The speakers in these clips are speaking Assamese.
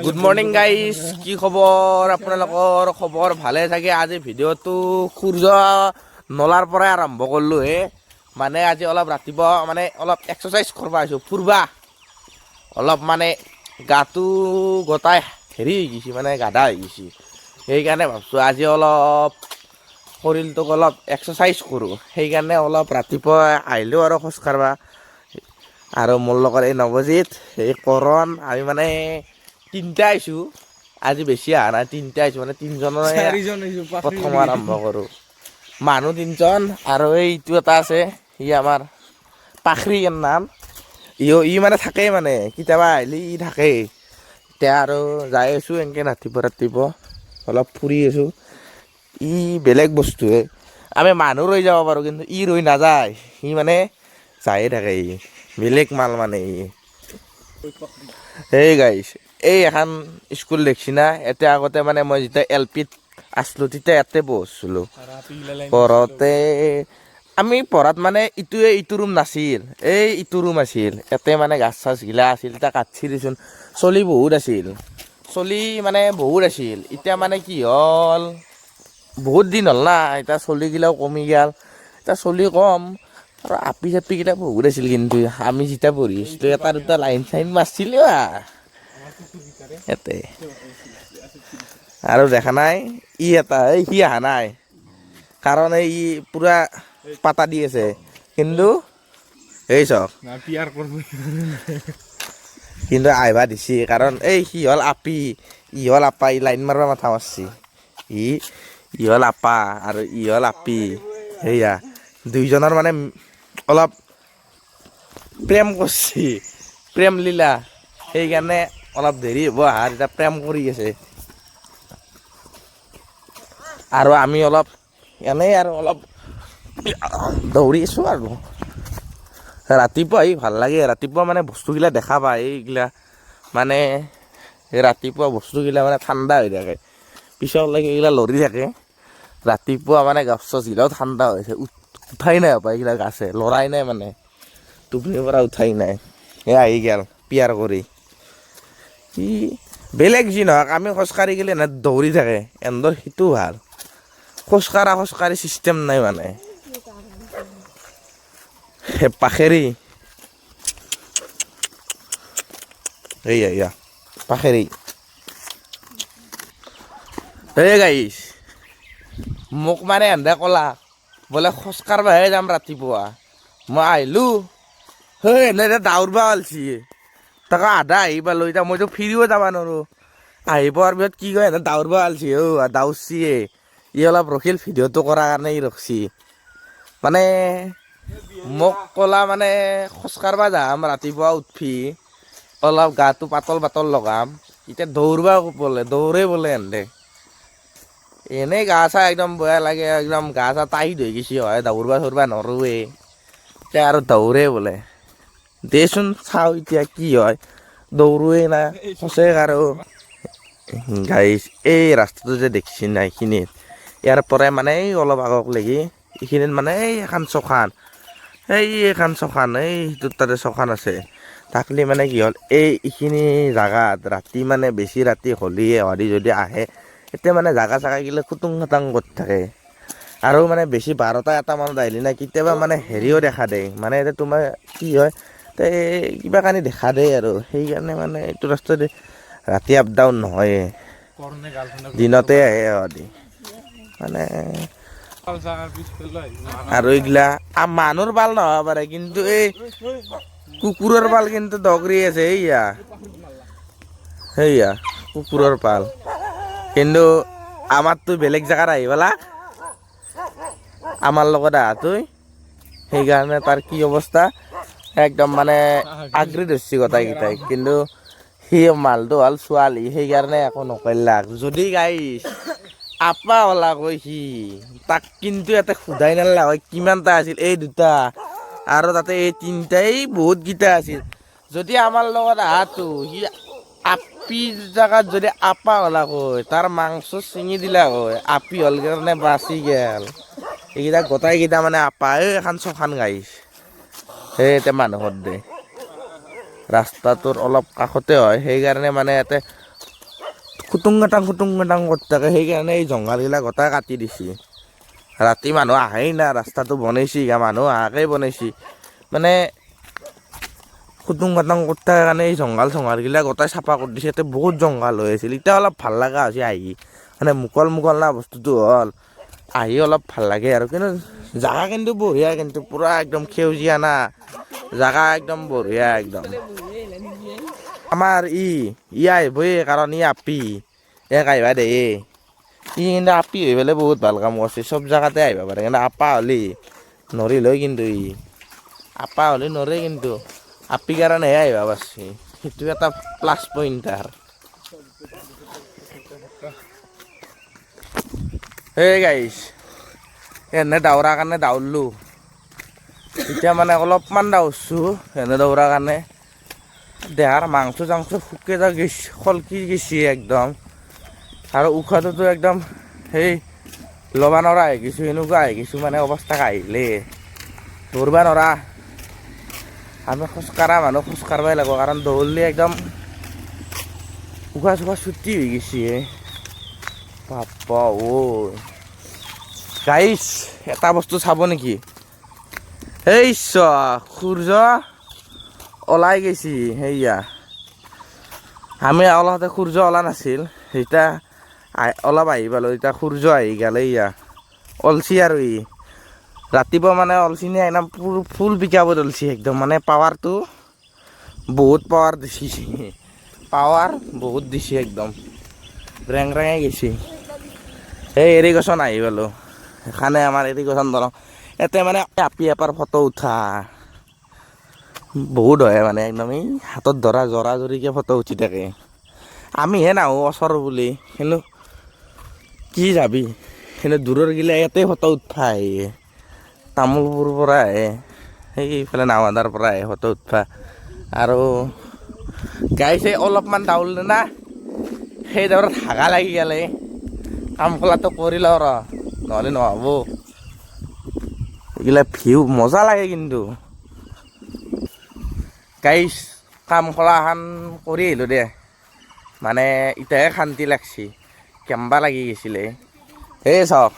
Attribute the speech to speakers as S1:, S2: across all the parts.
S1: গুড মৰ্ণিং গাইজ, কি খবৰ আপোনালোকৰ? খবৰ ভালে থাকে। আজি ভিডিঅ'টো সূৰ্য নলাৰ পৰাই আৰম্ভ কৰিলোঁ মানে আজি অলপ ৰাতিপুৱা মানে অলপ এক্সাৰচাইজ কৰিব আহিছোঁ, ফুৰবা অলপ মানে গাটো গোটাই হেৰি হৈ গৈছে, মানে গাধা হৈ গৈছে। সেইকাৰণে ভাবছোঁ আজি অলপ শৰীৰটোক অলপ এক্সাৰচাইজ কৰোঁ। সেইকাৰণে অলপ ৰাতিপুৱা আহিলোঁ আৰু খোজ কাঢ়িব। আৰু মোৰ লগত এই নৱজিত, এই কৰণ, আমি মানে তিনিটা আহিছোঁ। আজি বেছি অহা নাই, তিনিটা আহিছোঁ, মানে তিনিজনৰে প্ৰথম আৰম্ভ কৰোঁ। মানুহ তিনিজন আৰু এইটো এটা আছে, ই আমাৰ পাখৰি নাম। ই মানে থাকেই, মানে কেতিয়াবা আহিলে ই থাকেই। এতিয়া আৰু যাই আছোঁ এনেকৈ ৰাতিপুৱা অলপ ফুৰি আছোঁ। ই বেলেগ বস্তুৱে, আমি মানুহ ৰৈ যাব পাৰোঁ, কিন্তু ই ৰৈ নাযায়। সি মানে যায়ে থাকে, ই বেলেগ মাল মানে ই। সেই গাইছ, এই এখন স্কুল দেখছি না? এতিয়া আগতে মানে মই যেতিয়া LPত আছিলোঁ তেতিয়া ইয়াতে পঢ়িছিলোঁ। পঢ়োতে আমি পঢ়াত মানে ইটো ৰুম নাছিল, এই ইটো ৰুম আছিল। ইয়াতে মানে গাছ চাছ গিলা আছিল, এতিয়া কাটছি দেচোন। চলি বহুত আছিল, এতিয়া মানে কি হ'ল, বহুত দিন হ'ল না, এতিয়া চলিগিলাও কমি গ'ল। এতিয়া চলি কম আৰু আপি চাপিগিলা বহুত আছিল। কিন্তু আমি যেতিয়া পঢ়ি আছিলোঁ এটা দুটা লাইন চাইন মাৰছিলোঁ ইয়াতে। আৰু দেখা নাই ই এটা, সি অহা নাই কাৰণ ই পুৰা পাতা দি আছে। কিন্তু এই চাওক, কিন্তু আহিবা দিছি, কাৰণ সি হ'ল আপি, ই হ'ল আপা। ই লাইন মাৰিব মাথা মাৰছি। ই হ'ল আপা আৰু ই হ'ল আপি। সেয়া দুইজনৰ মানে অলপ প্ৰেম কৰছি, প্ৰেম লীলা। সেইকাৰণে অলপ দেৰি হ'ব আহাৰ, এতিয়া প্ৰেম কৰি আছে। আৰু আমি অলপ এনেই আৰু অলপ দৌৰি আছোঁ আৰু ৰাতিপুৱা আহি ভাল লাগে। ৰাতিপুৱা মানে বস্তুগিলা দেখা পায়, এইগিলা মানে ৰাতিপুৱা বস্তুগিলা মানে ঠাণ্ডা হৈ থাকে, পিছলৈকে এইগিলা লৰি থাকে। ৰাতিপুৱা মানে গছ চছগিলাও ঠাণ্ডা হৈছে, উঠাই নাই হপায় এইগিলা গাছে, লৰাই নাই, মানে টোপনিৰ পৰা উঠাই নাই। আহি গ'ল পিয়াৰ কৰি। ই বেলেগ যি নহওক, আমি খোজকাঢ়ি গ'লে এনে দৌৰি থাকে, এহেঁতৰ সেইটো ভাল। খোজকাঢ়ি চিষ্টেম নাই মানে। পাখেৰি এইয়া পাখেৰি। এই গাইছ, মোক মানে এহেঁতে ক'লা বোলে খোজকাঢ়িবহে যাম ৰাতিপুৱা। মই আহিলোঁ, এহেঁতে দৌৰিব ওলাইছে। তাকো আধা আহি পালোঁ, এতিয়া মইতো ফিৰিব যাব নোৱাৰোঁ। আহি পোৱাৰ পিছত কি কয়, এহেঁতে দৌৰিব ওলাইছে, দৌৰছিয়ে। ই অলপ ৰখিল, ভিডিঅ'টো কৰাৰ কাৰণে ই ৰখছি। মানে মোক ক'লা মানে খোজকাঢ়িব যাম ৰাতিপুৱা উঠি, অলপ গাটো পাতল পাতল লগাম। এতিয়া দৌৰিব বোলে, দৌৰে বোলে এহেঁতে। এনেই গা চা একদম বেয়া লাগে, একদম গা চা টাইট হৈ গৈছে হয়, দৌৰিব চৌৰিব নোৱাৰোঁৱে। এতিয়া আৰু দৌৰে বোলে, দেচোন চাওঁ এতিয়া কি হয়। দৌৰোৱেই না খোজে কাঢ়োঁ। গাইছ, এই ৰাস্তাটো যে দেখিছি না, এইখিনিত ইয়াৰ পৰাই মানে এই অলপ আগক লাগি এইখিনিত মানে এইখন চখান, এইটোৰ তাতে চখান আছে। থাকলি মানে কি হ'ল, এইখিনি জেগাত ৰাতি মানে বেছি ৰাতি হ'লি যদি আহে, এতিয়া মানে জাগা চাগাগিলা খুটুং খাটাং কৰি থাকে। আৰু মানে বেছি 12টা-1টা মানত আহিলি না, কেতিয়াবা মানে হেৰিও দেখা দিয়ে, মানে এতিয়া তোমাৰ কি হয়, কিবা কানি দেখা দিয়ে আৰু সেইকাৰণে মানে এইটো ৰাস্তাতে ৰাতি আপ ডাউন নহয়ে, দিনতে আহে সিহঁতি। মানে আৰু এইগিলা মানুহৰ পাল নহ'ব পাৰে, কিন্তু এই কুকুৰৰ পাল কিন্তু দগৰি আছে। সেইয়া কুকুৰৰ পাল। কিন্তু আমাৰতো বেলেগ জেগাত আহি পালা, আমাৰ লগত আহাতই সেইকাৰণে তাৰ কি অৱস্থা, একদম মানে আগ্ৰি ধৰিছে গোটেইকেইটাই। কিন্তু সি মালটো হ'ল ছোৱালী, সেইকাৰণে একো নকৰিলাক। যদি গাইছ আপা হলাক হয় সি, তাক কিন্তু ইয়াতে সোধাই নালাক হয় কিমানটা আছিল, এই দুটা আৰু তাতে এই তিনিটাই বহুত কেইটা আছিল। যদি আমাৰ লগত আহাতো, সি আপিৰ জেগাত যদি আপা হলাক হয়, তাৰ মাংস ছিঙি দিলাক হয়। আপি হ'ল কাৰণে বাচি গেল। এইকেইটা গোটেইকেইটা মানে আপা। এখন চখান গাইছ, সেই এতিয়া মানুহত দে ৰাস্তাটোৰ অলপ কাষতে হয়, সেইকাৰণে মানে ইয়াতে খুটুং গাটাং কৰি থাকে, সেইকাৰণে এই জংঘলবিলাক গোটাই কাটি দিছে। ৰাতি মানুহ আহেই না, ৰাস্তাটো বনাইছি, মানুহ আহাকেই বনাইছি, মানে খুটুং গাটাং কৰি থাকে কাৰণে এই জংঘলগিলা গোটাই চাফা কৰি দিছে। ইয়াতে বহুত জংঘল হৈ আছিল, এতিয়া অলপ ভাল লগা হৈছে আহি, মানে মুকল না বস্তুটো হ'ল, আহি অলপ ভাল লাগে আৰু। কিন্তু জাগা কিন্তু বঢ়িয়া, কিন্তু পুৰা একদম সেউজীয়া না, জাগা একদম বঢ়িয়া একদম। আমাৰ ই আহিবই, কাৰণ ই আপি আহিবা দেই, ই কিন্তু আপি হৈ পেলাই বহুত ভাল কাম কৰিছে, চব জেগাতে আহিব পাৰে। কিন্তু আপা হ'লি নৰিল হয়, কিন্তু ই আপা হ'লে নৰে, কিন্তু আপি কাৰণেহে আহিব পাৰিছে, সেইটো এটা প্লাছ পইণ্ট তাৰ। এই গাইছ এনে দৌৰাৰ কাৰণে দৌৰলোঁ, এতিয়া মানে অলপমান দৌৰছোঁ এনে দৌৰাৰ কাৰণে। দেহাৰ মাংস চাংস শুকে যা গেছি, খলকি গেছি একদম, আৰু উশাহটোতো একদম সেই ল'বা নৰা হৈ গৈছোঁ, এনেকুৱা হৈ গৈছোঁ, মানে অৱস্থা আহিলে দৌৰবা নৰা। আমি খোজকাঢ়া মানুহ খোজকাঢ়বাই লাগিব, কাৰণ দৌৰলে একদম উশাহ চুশাহ ছুটি হৈ গৈছে। বাপ্পা ঐ গাইছ, এটা বস্তু চাব নেকি? এই সূৰ্য ওলাই গৈছি, সেয়া আমি অলপতে সূৰ্য ওলা নাছিল, এতিয়া অলপ আহি পালোঁ, এতিয়া সূৰ্য আহি গ'ল। এয়া অলছি আৰু ই ৰাতিপুৱা মানে অলছি নে একদম ফুল বিকাব ধৰিছে একদম, মানে পাৱাৰটো বহুত পাৱাৰ দিছে, পাৱাৰ বহুত দিছে একদম, ৰেং ৰেঙাই গৈছে। এই এৰিগেশ্যন আহি পালোঁ, সেইকাৰণে আমাৰ এৰিগেশ্যন ধৰক ইয়াতে মানে আপি আপাৰ ফটো উঠা বহুত হয়, মানে একদম এই হাতত ধৰা জৰা জৰিকৈ ফটো উঠি থাকে। আমিহে নাহোঁ ওচৰ বুলি, কিন্তু কি যাবি, কিন্তু দূৰৰ গিলা ইয়াতে ফটো উঠবা আহে, তামোলপুৰৰ পৰা আহে, সেইফালে নাৱাদাৰ পৰা আহে ফটো উঠবা। আৰু গাইছে অলপমান দাউৰিলে না, সেই দাউৰত হাগা লাগি গ'লে, কাম খোলাটো কৰি লওঁ ৰ, নহ'লে নহ'ব। এইগিলা ভিউ মজা লাগে কিন্তু। গাইছ কাম খোলাখান কৰি আহিলোঁ দে, মানে এতিয়াহে শান্তি লাগছি, কেম্বা লাগি গৈছিলে। এই চাওক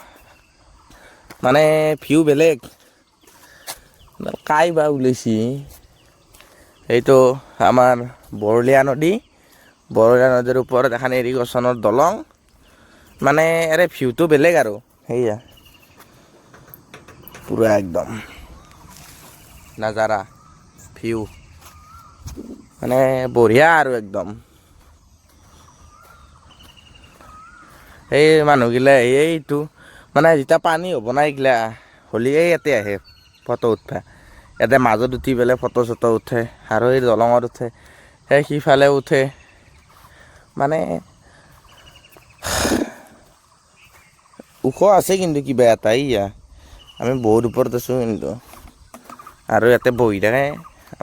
S1: মানে ভিউ বেলেগ, কাই বা ওলাইছি, এইটো আমাৰ বৰলীয়া নদী, বৰলীয়া নদীৰ ওপৰত এখন এৰিগেশ্যনৰ দলং, মানে ইয়াৰে ভিউটো বেলেগ আৰু। সেয়া পুৰা একদম নাজাৰা ভিউ, মানে বঢ়িয়া আৰু একদম। এই মানুহগিলা এইটো মানে যেতিয়া পানী হ'ব না, এইগিলা হ'লে ইয়াতে আহে ফটো উঠবা, ইয়াতে মাজত উঠি পেলাই ফটো চটো উঠে, আৰু এই দলঙত উঠে, সেই সিফালে উঠে, মানে ওখ আছে কিন্তু কিবা এটা, ইয়া আমি বহুত ওপৰত আছোঁ কিন্তু, আৰু ইয়াতে বহি থাকে,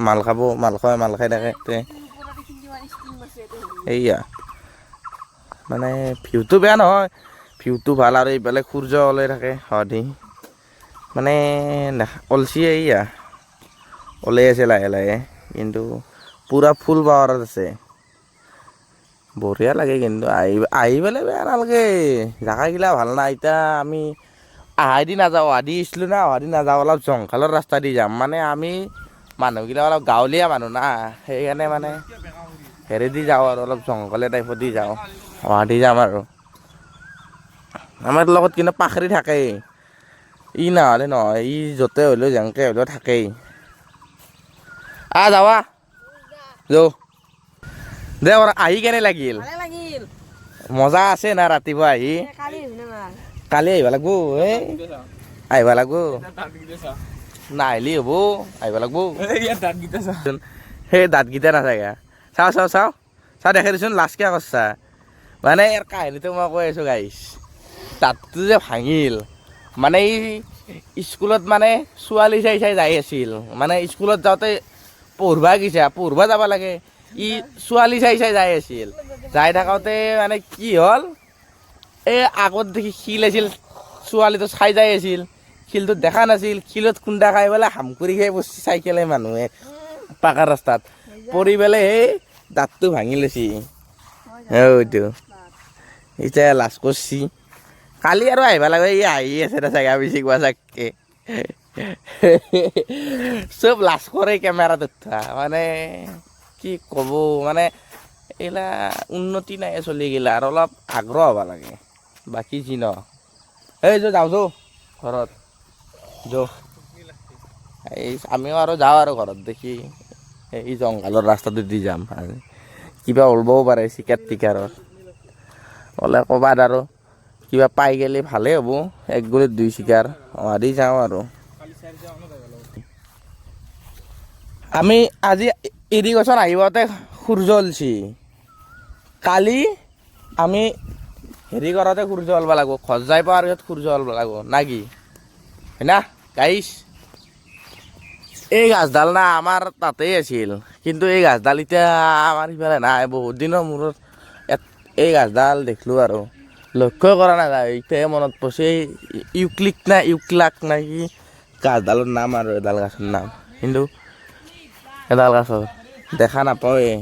S1: মাল খাব, মাল খাই থাকে, এইয়া মানে ভিউটো বেয়া নহয়, ভিউটো ভাল। আৰু এইফালে সূৰ্য ওলাই থাকে সদায়, মানে অলচি এইয়া ওলাই আছে লাহে লাহে, কিন্তু পূৰা ফুল পাৱাৰত আছে, বঢ়িয়া লাগে। কিন্তু আহি পেলাই বেয়া নালাগে, জেগাগিলা ভাল না। এতিয়া আমি আহাদি নাযাওঁ, অহাদি আহিছিলোঁ না, অহাদি নাযাওঁ, অলপ জংঘলৰ ৰাস্তা দি যাম, মানে আমি মানুহগিলা অলপ গাঁৱলীয়া মানুহ না, সেইকাৰণে মানে হেৰিদি যাওঁ আৰু অলপ জংঘলীয়া টাইপত দি যাওঁ, অহাদি যাম আৰু। আমাৰ লগত কিন্তু পাখৰি থাকেই, ই নহ'লে নহয়, ই য'তে হ'লেও যেনেকৈ হ'লেও থাকেই। যাৱা যৌ দে, আহি কেনে লাগিল? মজা আছে না ৰাতিপুৱা আহি? কালি আহিব লাগিব, আহিব লাগিব, নাহিলি হ'ব, আহিব লাগিব। সেই দাঁতকেইটা নাথাকে, চাওঁ দেখাই দিচোন, লাজ কিয় কৰিছা? মানে ইয়াৰ কাহিনীটো মই কৈ আছোঁ গাইছ, দাঁতটো যে ভাঙিল, মানে ই স্কুলত মানে ছোৱালী চাই যাই আছিল, মানে স্কুলত যাওঁতে পঢ়বা যাব লাগে, ই ছোৱালী চাই যাই আছিল, যাই থাকোঁতে মানে কি হ'ল, এই আগত দেখি শিল আছিল, ছোৱালীটো চাই যাই আছিল, শিলটোত দেখা নাছিল, শিলত খুন্দা খাই পেলাই হামকুৰি খাই বসছি চাইকেলে মানুহে পাকা ৰাস্তাত, পৰি পেলাই সেই দাঁতটো ভাঙি লৈছি এইটো এতিয়া লাজ কৰছি কালি আৰু আহিব লাগে ই আহি আছে না চাগে আমি শিকোৱা চাগে চব লাজ কৰে কেমেৰাত উঠা মানে কি ক'ব মানে এইগিলা উন্নতি নাই চলিগিলা আৰু অলপ আগ্ৰহ হ'ব লাগে বাকী যি ন এই যাওঁ ঘৰত এই আমিও আৰু যাওঁ আৰু ঘৰত দেখি এই জংঘলৰ ৰাস্তাটো দি যাম কিবা ওলবও পাৰে চিকাৰ টিকাৰত ওলাই ক'বাত আৰু কিবা পাই গেলি ভালেই হ'ব এক গুলিত দুই চিকাৰ দি যাওঁ আৰু আমি আজি ইৰিগেশ্যন আহিবতে সূৰ্য ওলছি কালি আমি হেৰি কৰোঁতে সূৰ্য ওলাব লাগিব ঘৰ যাই পোৱাৰ পিছত সূৰ্য ওলাব লাগিব না কি হয় না গাইছ এই গাছডাল না আমাৰ তাতেই আছিল কিন্তু এই গাছডাল এতিয়া আমাৰ সিফালে নাই বহুত দিনৰ মূৰত এই গাছডাল দেখিলোঁ আৰু লক্ষ্য কৰা নাযায় এতিয়াহে মনত পৰিছে ইউক্লাক না কি গাছডালৰ নাম আৰু এডাল গাছৰ নাম কিন্তু এডাল গাছৰ দেখা নাপাওঁৱে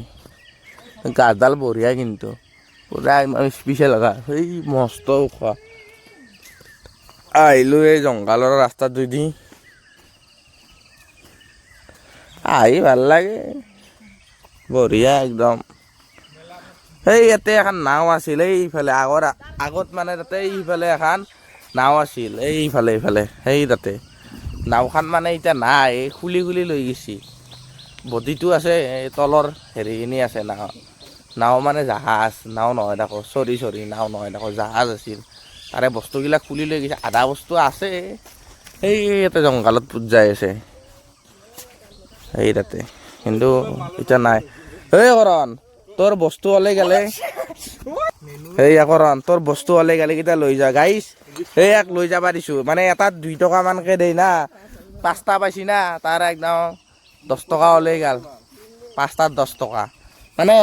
S1: গাছডাল বঢ়িয়া কিন্তু পুৰা ইমান স্পেচিয়েল গাছ এই মস্ত ওখ আহিলোঁ এই জংঘলৰ ৰাস্তাটো দি আহি ভাল লাগে বঢ়িয়া একদম সেই ইয়াতে এখন নাও আছিল এইফালে আগত মানে তাতে এইফালে এখন নাও আছিল এইফালে সেই তাতে নাওখন মানে এতিয়া নাই খুলি লৈ গৈছি বডিটো আছে তলৰ হেৰিখিনি আছে নাও মানে জাহাজ নাও নহয় দেখো চৰি নাও নহয় দেখো জাহাজ আছিল তাৰে বস্তুবিলাক খুলি লৈ গৈছে আধা বস্তু আছে সেই ইয়াতে জংঘলত পুত যাই আছে সেই তাতে কিন্তু এতিয়া নাই এই কৰণ তোৰ বস্তু ওলাই গেলে সেই কৰণ তোৰ বস্তু ওলাই গেলে কেইটা লৈ যা গাইছ সেই এক লৈ যাবা দিছোঁ মানে এটাত 2 টকা মানকৈ দেই না 5টা পাইছি না তাৰ একদম 10 টকা ওলাই গেল 5টাত 10 টকা মানে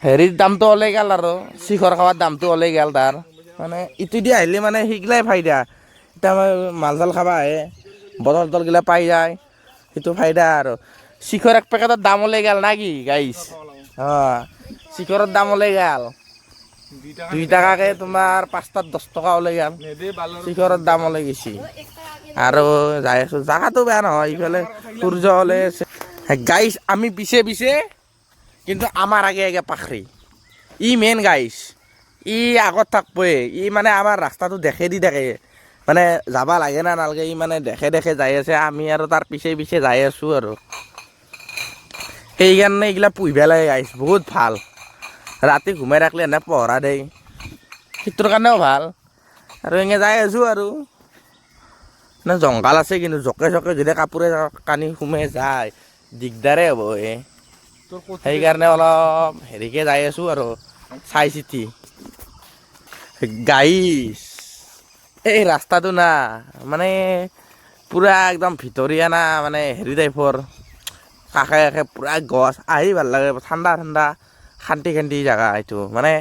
S1: হেৰিৰ দামটো ওলাই গেল আৰু শিখৰ খাৱাৰ দামটো ওলাই গেল তাৰ মানে ইটো দি আহিলে মানে সেইগিলাই ফাইদা এতিয়া মাল চাল খাব আহে বটল তলগিলা পাই যায় সেইটো ফাইদা আৰু শিখৰ এক পেকেটৰ দাম ওলাই গেল না কি গাইছ শিখৰৰ দাম ওলাই গেল 2 টাকাকে তোমাৰ 5টাত 10 টকা ওলাই গেল শিখৰৰ দাম ওলাই গৈছে আৰু যাই আছোঁ জাগাটো বেয়া নহয় ইফালে সূৰ্য ওলাই আছে গাইছ আমি পিছে কিন্তু আমাৰ আগে পাখৰি ই মেইন গাইছ ই আগত থাকবই ই মানে আমাৰ ৰাস্তাটো দেখে থাকে মানে যাব লাগে না নালাগে ই মানে দেখে যাই আছে আমি আৰু তাৰ পিছে যাই আছোঁ আৰু সেইকাৰণে এইগিলা পুহিব লাগে গাইছ বহুত ভাল ৰাতি ঘুমাই ৰাখিলে এনে পহৰা দেই সেইটোৰ কাৰণেও ভাল আৰু এনেকৈ যাই আছোঁ আৰু না জংঘল আছে কিন্তু জকে যদি কাপোৰে কানি সোমাই যায় দিগদাৰে হ'ব সেইকাৰণে অলপ হেৰিকৈ যাই আছোঁ আৰু চাই চিতি গাইছ এই ৰাস্তাটো না মানে পুৰা একদম ভিতৰীয়া না মানে হেৰি টাইপৰ কাষে পুৰা গছ আহি ভাল লাগে ঠাণ্ডা শান্তি জেগা এইটো মানে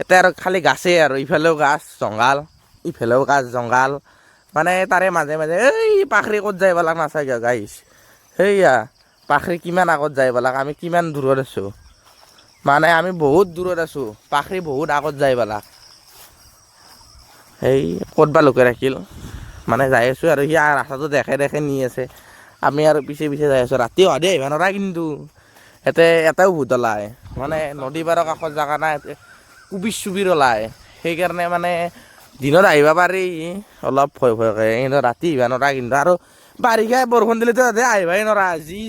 S1: এতিয়া আৰু খালি গাছেই আৰু ইফালেও গাছ জংঘল ইফালেও গাছ জংঘল মানে তাৰে মাজে এই পাখৰি ক'ত যায় পালাক নাচাগে গাইছ সেইয়া পাখৰি কিমান আগত যায় পালাক আমি কিমান দূৰত আছোঁ মানে আমি বহুত দূৰত আছোঁ পাখৰি বহুত আগত যায় পালাক সেই ক'তবা লুকাই ৰাখিল মানে যাই আছোঁ আৰু সি ৰাস্তাটো দেখে নি আছে আমি আৰু পিছে যাই আছোঁ ৰাতি অহাদি আহিব নোৱাৰা কিন্তু এটাও ভূত ওলায় মানে নদী পাৰৰ কাষত জেগা নাই কুবিৰ ওলায় সেইকাৰণে মানে দিনত আহিব পাৰি অলপ ভয়কে কিন্তু ৰাতি আহিব নোৱাৰা কিন্তু আৰু বাৰিষা বৰষুণ দিলেতো আহিবই নোৱাৰা যি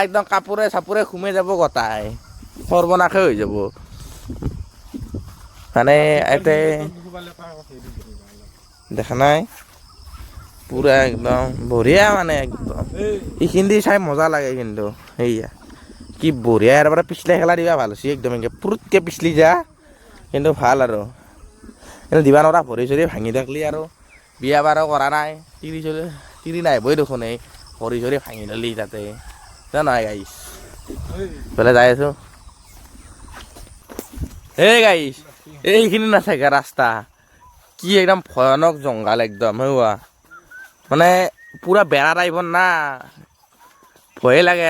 S1: একদম কাপোৰে চাপোৰে সোমাই যাব গোটাই সৰ্বনাশে হৈ যাব মানে ইয়াতে দেখা নাই পুৰা একদম বঢ়িয়া মানে একদম এইখিনি চাই মজা লাগে কিন্তু সেয়া কি বঢ়িয়া ইয়াৰ পৰা পিছলাই খেলা দিবা ভাল হৈছে একদম এনেকৈ পুৰুতকৈ পিছলি যা কিন্তু ভাল আৰু দিবা নোৱাৰা ভৰি চৰি ভাঙি থাকলি আৰু বিয়া বাৰু কৰা নাই তিৰি নাহিবই দেখোন এই ভৰি চৰি ভাঙি থাকলি তাতে নহয় গাইছ বোলে যাই আছোঁ এই গাইছ এইখিনি নাথাকে ৰাস্তা কি একদম ভয়ানক জংঘল একদম হেৱা মানে পুৰা বেৰা টাইপৰ না ভয়ে লাগে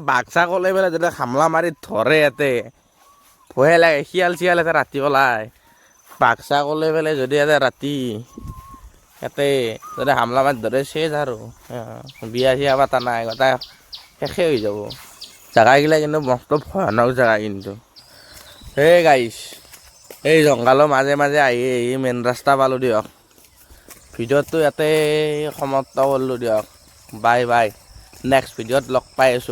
S1: বাঘ চাঘ ওলাই পেলাই যদি হামলা মাৰি ধৰে ইয়াতে ভয়ে লাগে শিয়াল চিয়াল এটা ৰাতি ওলাই বাঘ চাঘ ওলাই পেলাই যদি এটা ৰাতি ইয়াতে যদি হামলা মাৰি ধৰে চেজ আৰু বিয়া চিয়া পতা নাই গোটাই শেষে হৈ যাব জেগাগিলা কিন্তু মস্ত ভয়ানক জেগা কিন্তু সেই গাইছ এই জংঘলৰ মাজে মাজে আহি মেইন ৰাস্তা পালোঁ দিয়ক ভিডিঅ'টো ইয়াতে সমাপ্ত কৰিলোঁ দিয়ক বাই বাই নেক্সট ভিডিঅ'ত লগ পাই আছোঁ